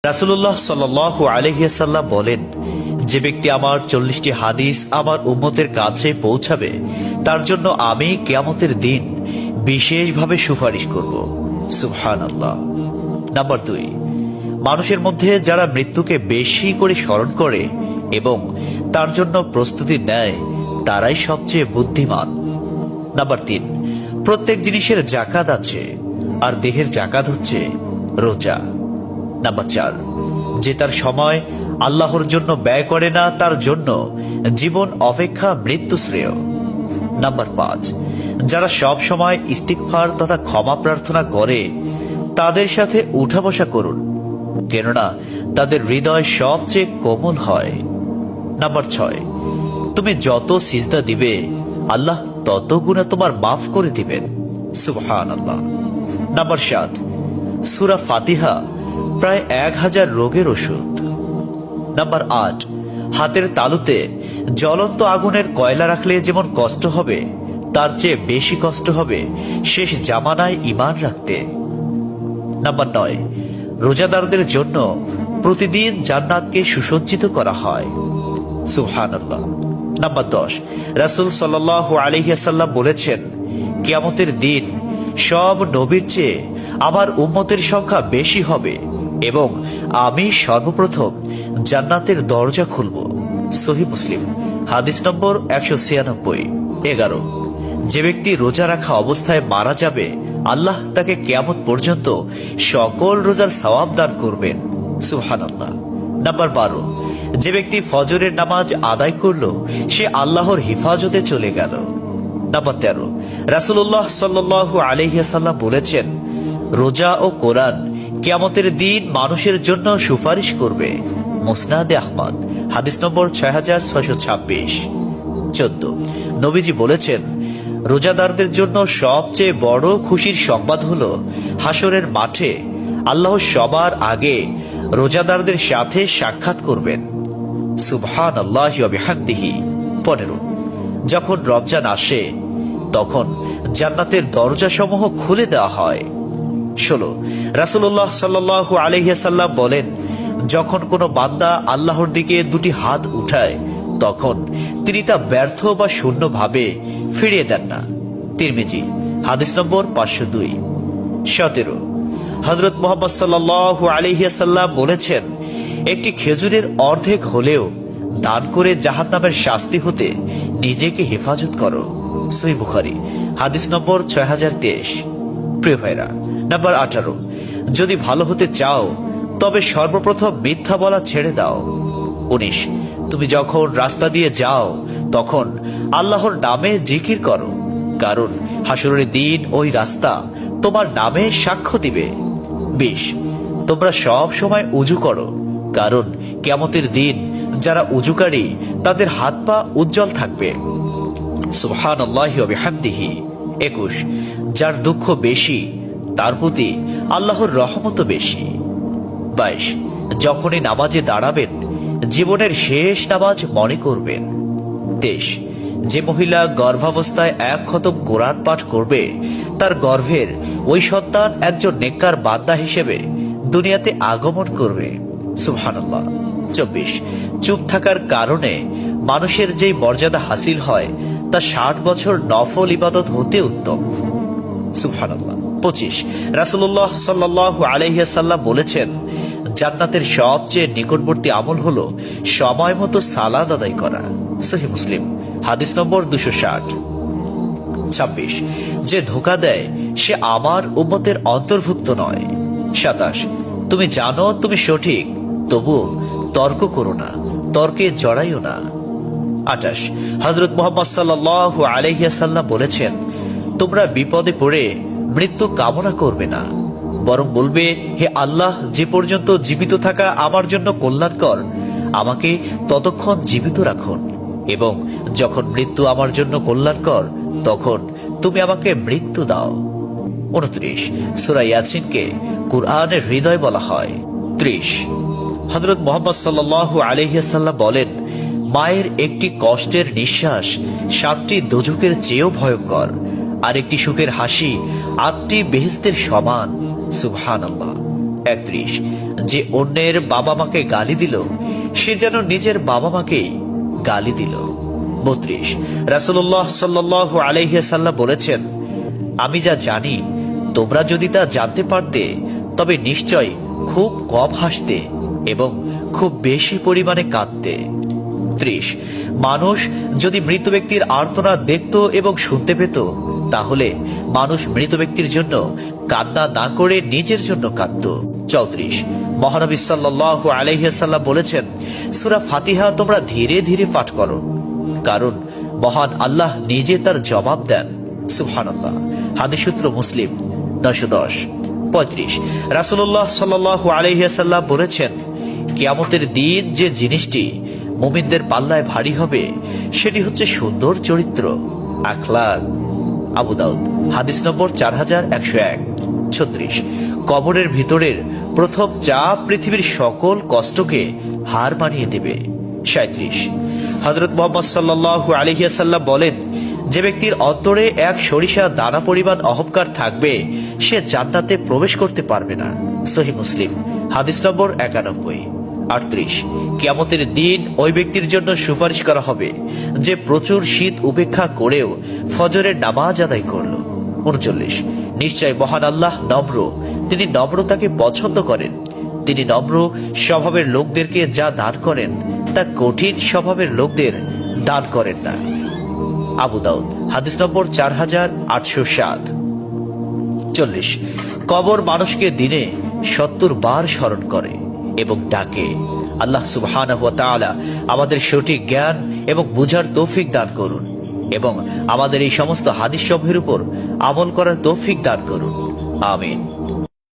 রাসূলুল্লাহ সাল্লাল্লাহু আলাইহি ওয়াসাল্লাম বলেন, যে ব্যক্তি আমার 40টি হাদিস আমার উম্মতের কাছে পৌঁছাবে তার জন্য আমি কিয়ামতের দিন বিশেষভাবে সুপারিশ করব। সুবহানাল্লাহ। নাম্বার 2, মানুষের মধ্যে যারা মৃত্যুকে বেশি করে স্মরণ করে এবং তার জন্য প্রস্তুতি নেয় তারাই সবচেয়ে বুদ্ধিমান। নাম্বার 3, প্রত্যেক জিনিসের জাকাত আছে, আর দেহের জাকাত হচ্ছে রোজা। নাম্বার 4, যে তার সময় আল্লাহর জন্য ব্যয় করে না তার জন্য জীবন অপেক্ষা মৃত্যু শ্রেয়। নাম্বার 5, যারা সব সময় ইস্তিগফার তথা ক্ষমা প্রার্থনা করে তাদের সাথে উঠা বসা করুন, কেননা তাদের হৃদয় সবচেয়ে কোমল হয়। নাম্বার 6, তুমি যত সিজদা দিবে আল্লাহ তত গুণা তোমার মাফ করে দিবেন। সুবহানাল্লাহ। নাম্বার 7, সূরা ফাতিহা প্রায় 1000 রোগের ওষুধ। নাম্বার 8, হাতের তালুতে জ্বলন্ত আগুনের কয়লা রাখলে যেমন কষ্ট হবে তার চেয়ে বেশি কষ্ট হবে শেষ জামানায় ঈমান রাখতে। নাম্বার 9, রোজাদারদের জন্য প্রতিদিন জান্নাতকে সুসজ্জিত করা হয়। সুবহানাল্লাহ। নাম্বার 10, রাসূল সাল্লাল্লাহু আলাইহি ওয়াসাল্লাম বলেছেন, কিয়ামতের দিন সব নবীর চেয়ে আমার উম্মতের সংখ্যা বেশি হবে এবং আমি সর্বপ্রথম জান্নাতের দরজা খুলব। সহিহ মুসলিম, হাদিস নম্বর 196। 11, যে ব্যক্তি রোজা রাখা অবস্থায় মারা যাবে আল্লাহ তাকে কিয়ামত পর্যন্ত সকল রোজার সওয়াব দান করবেন। সুবহানাল্লাহ। নাম্বার 12, যে ব্যক্তি ফজরের নামাজ আদায় করল সে আল্লাহর হিফাজতে চলে গেল। নাম্বার 13, রাসূলুল্লাহ সাল্লাল্লাহু আলাইহি ওয়াসাল্লাম বলেছেন, রোজা ও কোরআন কিয়ামতের দিন মানুষের জন্য সুপারিশ করবে। মুসনাদে আহমদ, হাদিস নম্বর 6626। 14, নবীজি বলেছেন, রোজাদারদের জন্য সবচেয়ে বড় খুশির সংবাদ হলো হাসরের মাঠে আল্লাহ সবার আগে রোজাদারদের সাথে সাক্ষাৎ করবেন। সুবহানাল্লাহি ওয়া বিহামদিহি। 15, যখন রমজান আসে তখন জান্নাতের দরজাসমূহ খুলে দেওয়া হয়। 16, রাসূলুল্লাহ সাল্লাল্লাহু আলাইহি ওয়াসাল্লাম বলেন, যখন কোনো বান্দা আল্লাহর দিকে দুটি হাত উঠায় তখন তিনি তা ব্যর্থ বা শূন্য ভাবে ফিরিয়ে দেন না। তিরমিজি, হাদিস নম্বর 502। 17, হযরত মুহাম্মদ সাল্লাল্লাহু আলাইহি ওয়াসাল্লাম বলেছেন, একটি খেজুরের অর্ধেক হলেও দান করে জাহান্নামের শাস্তি হতে নিজেকে হেফাজত করো। সহিহ বুখারী, হাদিস নম্বর 6023। প্রিয় ভাইরা, নাম্বার 18, যদি ভালো হতে চাও তবে সর্বপ্রথম মিথ্যা বলা ছেড়ে দাও। 19, তুমি যখন রাস্তা দিয়ে যাও তখন আল্লাহর নামে জিকির করো, কারণ হাসরের দিন ওই রাস্তা তোমার নামে সাক্ষ্য দিবে। 20, তোমরা সব সময় উযু করো, কারণ কিয়ামতের দিন যারা উযুকারী তাদের হাত পা উজ্জ্বল থাকবে। সুবহানাল্লাহি ওয়া বিহামদিহি। 21, যার দুঃখ বেশি তার প্রতি আল্লাহর রহমতও বেশি। 22, যখনই নামাজে দাঁড়াবেন জীবনের শেষ নামাজ মনে করবেন। 23, যে মহিলা গর্ভাবস্থায় 1 খতম কোরআন পাঠ করবে তার গর্ভের ওই সন্তান একজন নেককার বান্দা হিসেবে দুনিয়াতে আগমন করবে। সুবহানাল্লাহ। 24, চুপ থাকার কারণে মানুষের যেই মর্যাদা হাসিল হয় তা 60 বছর নফল ইবাদত হতে উত্তম। সুবহানাল্লাহ। 25, রাসূলুল্লাহ সাল্লাল্লাহু আলাইহি ওয়াসাল্লাম বলেছেন, জান্নাতের সবচেয়ে নিকটবর্তী আমল হলো সময় মতো সালাত আদায় করা। সহিহ মুসলিম, হাদিস নম্বর 260। 26, যে ধোঁকা দেয় সে আমার উম্মতের অন্তর্ভুক্ত নয়। 27, তুমি জানো তুমি সঠিক তবুও তর্ক করো না, তর্কে জড়াইও না। 28, হযরত মুহাম্মদ সাল্লাল্লাহু আলাইহি ওয়াসাল্লাম বলেছেন, তোমরা বিপদে পড়ে মৃত্যু কামনা করবে না, বরং বলবে, হে আল্লাহ, যে পর্যন্ত জীবিত থাকা আমার জন্য কল্যাণকর আমাকে ততক্ষণ জীবিত রাখুন, এবং যখন মৃত্যু আমার জন্য কল্যাণকর তখন তুমি আমাকে মৃত্যু দাও। 29, সূরা ইয়াসিনকে কুরআনের হৃদয় বলা হয়। 30, হযরত মুহাম্মদ সাল্লাল্লাহু আলাইহি ওয়াসাল্লাম বলেন, মায়ের একটি কষ্টের নিঃশ্বাস 7টি দোজখের চেয়েও ভয়ঙ্কর, আর একটি সুখের হাসি 8টি বেহেশতের সমান। সুবহানাল্লাহ। 31, যে অন্যের বাবা মাকে গালি দিল সে যেন নিজের বাবা মাকেই গালি দিল। 32 রাসূলুল্লাহ সাল্লাল্লাহু আলাইহি ওয়াসাল্লাম বলেছেন, আমি যা জানি তোমরা যদি তা জানতে পারতে তবে নিশ্চয় খুব কম হাসতে এবং খুব বেশি পরিমাণে কাঁদতে। 30 মানুষ যদি মৃত ব্যক্তির আর্তনাদ দেখত এবং শুনতে পেত তাহলে মানুষ মৃত ব্যক্তির জন্য কান্না না করে নিজের জন্য কাঁদত। 34 মহানবী সাল্লাল্লাহু আলাইহি ওয়াসাল্লাম বলেছেন, সূরা ফাতিহা তোমরা ধীরে ধীরে পাঠ করো, কারণ মহান আল্লাহ নিজে তার জবাব দেন। সুবহানাল্লাহ। হাদিস সূত্র মুসলিম 910। 35 রাসূলুল্লাহ সাল্লাল্লাহু আলাইহি ওয়াসাল্লাম বলেছেন, কিয়ামতের দিন যে জিনিসটি মুমিনদের পাল্লায় ভারী হবে সেটি হচ্ছে সুন্দর চরিত্র, আখলাক। আবু দাউদ হাদিস নম্বর 4101। 36 কবরের ভিতরের প্রথম চাপ পৃথিবীর সকল কষ্টকে হার মানিয়ে দেবে। 37 হযরত মুহাম্মদ সাল্লাল্লাহু আলাইহি ওয়াসাল্লাম বলেন, যে ব্যক্তির অন্তরে এক সরিষা দানা পরিমাণ অহংকার থাকবে সে জান্নাতে প্রবেশ করতে পারবে না। সহিহ মুসলিম হাদিস নম্বর 91। 38 কিয়ামতের দিন ওই ব্যক্তির জন্য সুপারিশ করা হবে যে প্রচুর শীত উপেক্ষা করেও ফজরের নামাজ আদায় করল। 39 নিশ্চয় মহান আল্লাহ নম্র, তিনি নম্রতাকে পছন্দ করেন। তিনি নম্র স্বভাবের লোকদেরকে যা দান করেন তা কঠিন স্বভাবের লোকদের দান করেন না। আবু দাউদ হাদিস নম্বর 4807। 40 কবর মানুষকে দিনে 70 বার স্মরণ করে এবং ডাকে। আল্লাহ সুবহানাহু ওয়া তাআলা আমাদের সঠিক জ্ঞান এবং বুঝার তৌফিক দান করুন এবং আমাদের এই সমস্ত হাদিস সমূহের উপর আমল করার তৌফিক দান করুন। আমিন।